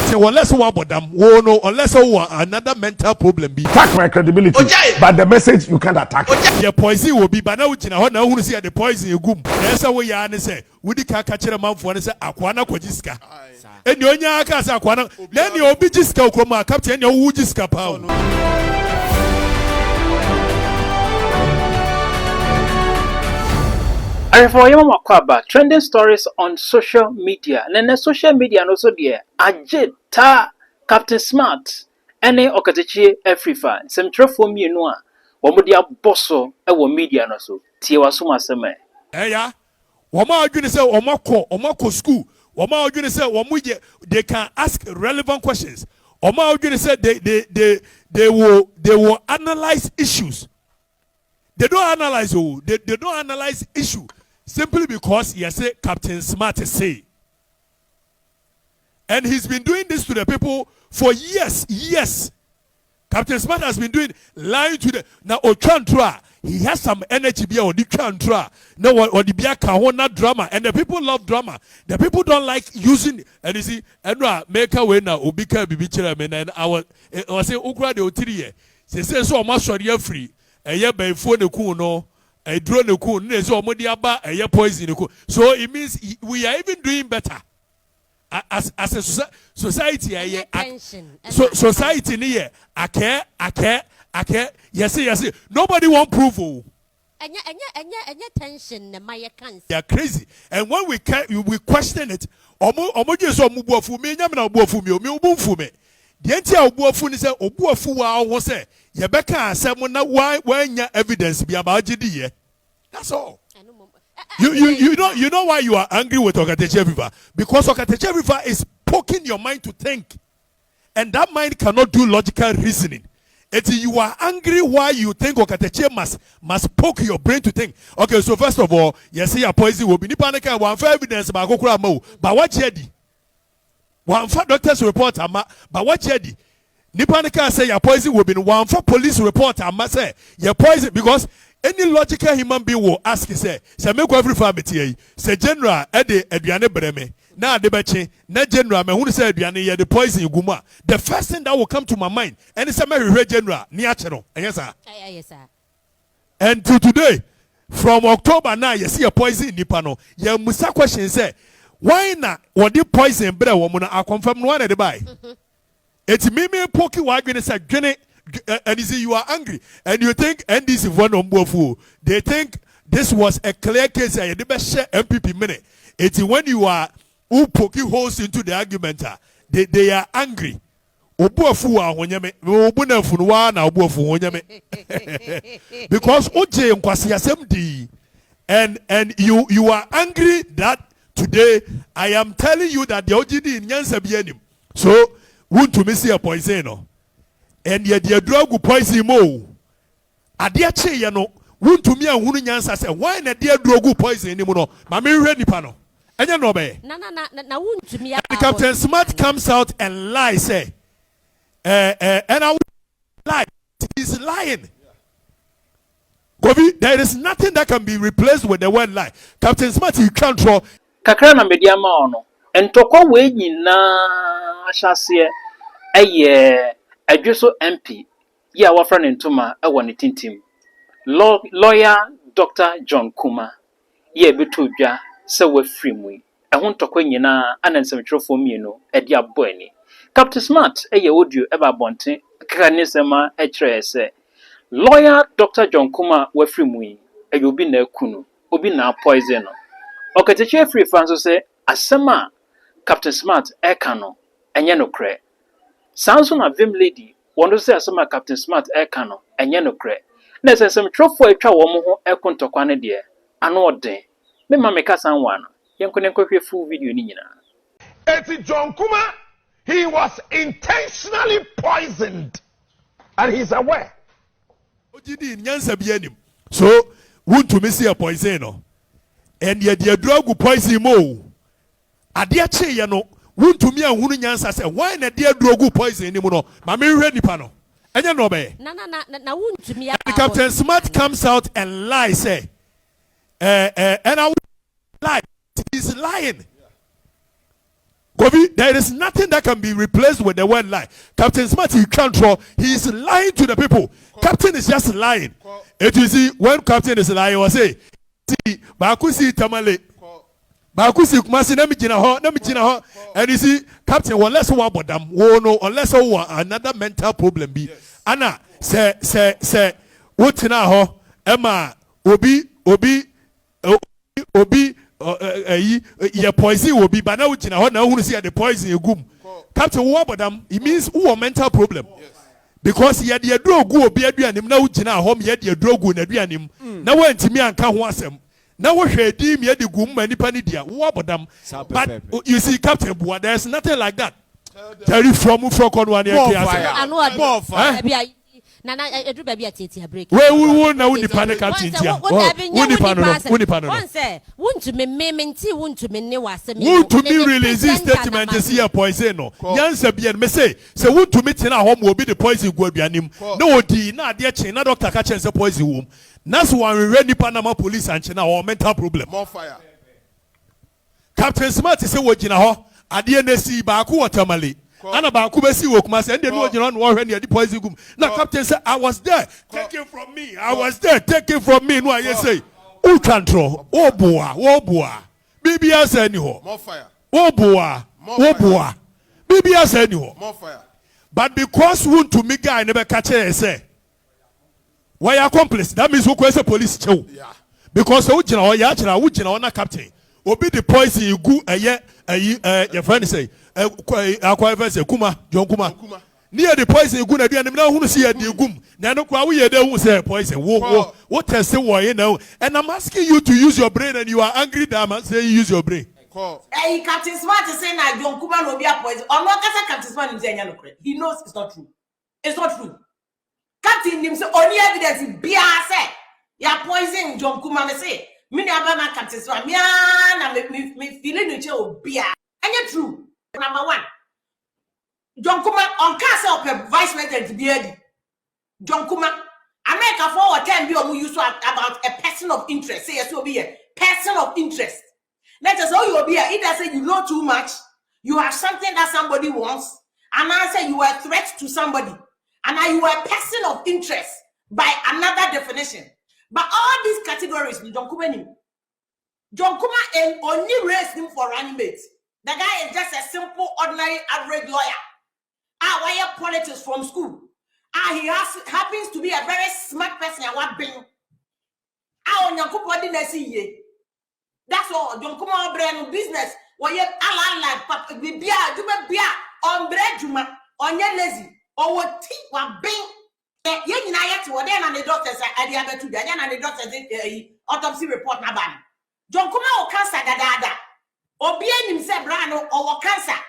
Captain, unless one about them, no, unless another mental problem be. Attack my credibility, but the message you can't attack. The poison will be, but now who see the poison you gum. That's how we are, say, would the car catch a man for say, Aquana Kojiska. And your Yakas Aquana, then you'll be Jiska, Captain, your Wujiska pound. Eiii, trending stories on social media. And then social media and also there. Ajita Captain Smart. Ene Okatakyie Afrifa. Semtro for me no. Womudia bosso ewo media no so. Tie wasoma seme. Yeah. Wama adwene say omako school. Wama adwene say they can ask relevant questions. Wama adwene say they will analyze issues. They don't analyze they don't analyze issue. Simply because he say Captain Smart say. And he's been doing this to the people for years. Captain Smart has been doing lying to the now Ochantra. He has some energy on the Ochantra. Now on the Biaka drama. And the people love drama. The people don't like using and you see, and make a way now, Ubika Bibicheraman and I say Ukra de Otirie. They say so much free. A year by phone no. A drone no cool, so modiaba, a poison. So it means we are even doing better as a society. Society near I care. Yes. Nobody won't prove. And tension, my cancer. They are crazy. And when we question it, omo just omubu fu me nyam na obu fu me obu fu me. The entire obu fu ni say obu fu wa wo say ye beka asem na why evidence be about GD. That's all. You know why you are angry with Okatakyie Afrifa? Because Okatakyie Afrifa is poking your mind to think. And that mind cannot do logical reasoning. You are angry why you think Okatakyie must poke your brain to think. Okay, so first of all, you see a poison will be nipanika one for evidence about Kokura. But what yedi? One for doctor's report, but what yedi? Nipanika say your poison will be one for police report, I must say your poison because any logical human being will ask say make every family say general eduane breme na adebachi na general me who say eduane ye the poison guma. The first thing that will come to my mind and say me general ni ache no yes sir. Yes sir. And to today from October now you see a poison nipa no ye musa question say why na what the poison bre wo mu na I confirm no one dey buy. It's me poke wa gene say gene. And you see, you are angry, and you think NDC one on bofu. They think this was a clear case. I never share MPP minute. It's when you are who poking holes into the argument. They are angry. Because Oje nkwasi asem and you are angry that today I am telling you that the OGD in Nyansa bienim. So want to miss a poison no. And yet the drug poison mo. Adia che ya no won to me and hunu nyansa say why na dia drug poison ni mo no ma me hwe nipa no enya no be na won to me. Captain Smart comes out and lie say and I lie, he's lying. Kofi, there is nothing that can be replaced with the word lie. Captain Smart you can't draw kakra na media ma ono entokwa we nyina ahyase Adweso MP, ya wafra ntoma ewo ne tintim. Lawyer Dr. John Kuma, ye beto dwa se wafiri mu. Ehun tokwa nyina anansemtwerefo mienu edi aboani. Captain Smart audio eba bonten kranisema ekire se. Lawyer Dr. John Kuma wafiri mu obi na akunu, obi na poison no. Okatakyie Afrifa nso se asema Captain Smart eka no enye no kre. Samson a Vim lady, one say asoma Captain Smart ekano, enye no kre. Na se some trofo etwa wo mo ho ekontokwa ne de. Ano odin. Me ma meka sanwa no. Yenko ne kwehwe full video ni nyina. Eti John Kuma, he was intentionally poisoned and he's aware. Ojidi nyansa bianim. So, want to miss a poison no. And yet the drug poison mo. Adia che ya no. Won to me and hunu nyansa say why na dia drogu poison ni mu no ma me hwe nipa no enya no be na won to me. Captain Smart comes out and lie say and I lie, he's lying. Kofi, there is nothing that can be replaced with the word lie. Captain Smart, he can't draw. He is lying to the people. Captain is just lying. It is see when Captain is lying, was say, see, Bakusi Tamale, Bakusi Kumasi, Namijina, and you see, Captain, unless one about them, no, unless another mental problem be. Anna, say, what now, Emma, Obi, your poison will be, but now which now who see the poison you gum. Captain Wabadam, it means who a mental problem. Because he had your drug go be a him now jina home yet your drug go na him. Now went to me and can't want them. Now what she deem yet the gum many panidia. Wabadam. But you see, Captain Bua, there's nothing like that. Terry from one year. I know a Nana, I do baby at a break. Where we won't know the panic captain. One say, won't to me, tea, won't to me, was won't to me release this statement to see a poison. Yansa be and me say, won't to meet in our home will be the poison go be him. No, not dear chain, not Dr. Catches a poison womb. That's why we ready Panama police and China or mental problem. More fire. Captain Smart is a watching a ho, at the NSC Baku or Tamale. And about Kubesi Wokmas and then what you don't want the poison gum. Now, Captain said, I was there. Take it from me. I was there. Take it from me. No, I say, who control? Oh, boy. BBS anyhow. More fire. Oh, boy. BBS anyhow. More fire. But because one to me guy never catch it, say, why accomplice? That means who question police show. Yeah. Because Ujina or Yachina, Ujina on a captain. Obi the poison you go your friend say. Kuma, John Kuma. Near the poison you go and now who see a gum. Now, we are there who say poison. What test you know? And I'm asking you to use your brain, and you are angry, damn, say you use your brain. Hey, Captain Smart is saying that John Kuma will be a poison. Or not, Captain Smart is saying he knows it's not true. It's not true. Captain himself, only evidence is be say. You poison John Kuma, me say. Me never man Captain Smart. Me feeling you chill beer. And you're true. Number one, John Kuma on castle of vice president Beardy. John Kuma, America for 10 billion you about a person of interest. Say yes, will be a person of interest. Let us know you will be either say you know too much, you have something that somebody wants, and I say you are a threat to somebody, and now you are a person of interest by another definition. But all these categories, John Kuma only raised him for running mates. The guy is just a simple, ordinary, average lawyer. Wire politics from school. He happens to be a very smart person. That's all. Don't come on, brand business. Why you ala bibia on bread juma on your lazy or what tea one bing. You know yet what then and the doctors at the other two. Then and the doctors autopsy report na ban. Don't come on cancer dada. Obien himself brano or cancer.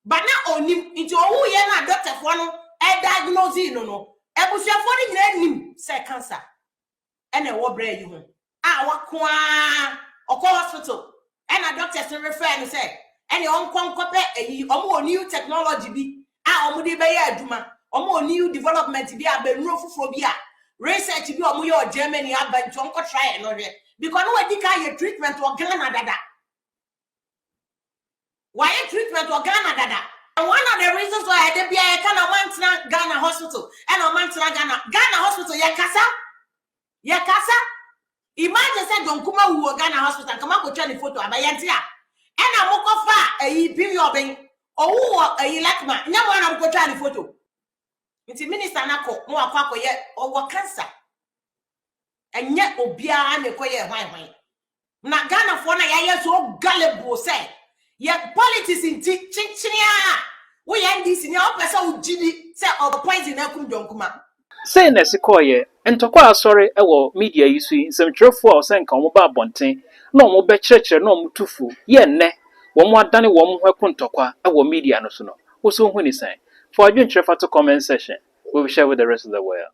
But now on him into who ye na doctor for no diagnose no. Ebusia for the name say cancer. And a war bread you. Wakwa or hospital. And a doctor to refer and say, and your uncle a new technology be omudi be duma, new development be a benrophobia. Research be your Germany but don't try and because no idea treatment or Ghana. Why a treatment or Ghana? And one of the reasons why I be a kind of one Ghana hospital and a man Ghana hospital, Yakasa. Imagine said John Kuma who Ghana hospital come up with a photo of Bayantia. And I'm a period or who a lakma. No one am go try the photo. It's a minister nako, no a yet or cancer. And yet obia and a quiet wine. Na Ghana for na so gullible say. Yet politics in Chinia. We end this in your person who Jimmy say or poison Elkum John Kuma. Say na sikoye entokwa asori ewo media yisu nsɛmtwerɛfo a ɔsɛnka ɔmo ba abɔnten na ɔmo bɛkyerɛkyerɛ na ɔmo tufu ye nne wɔn adane wɔn ho ɛko ntokwa ewo media no so no wo so hu ni sɛn for adwenkyerɛfa to comment section we will share with the rest of the world.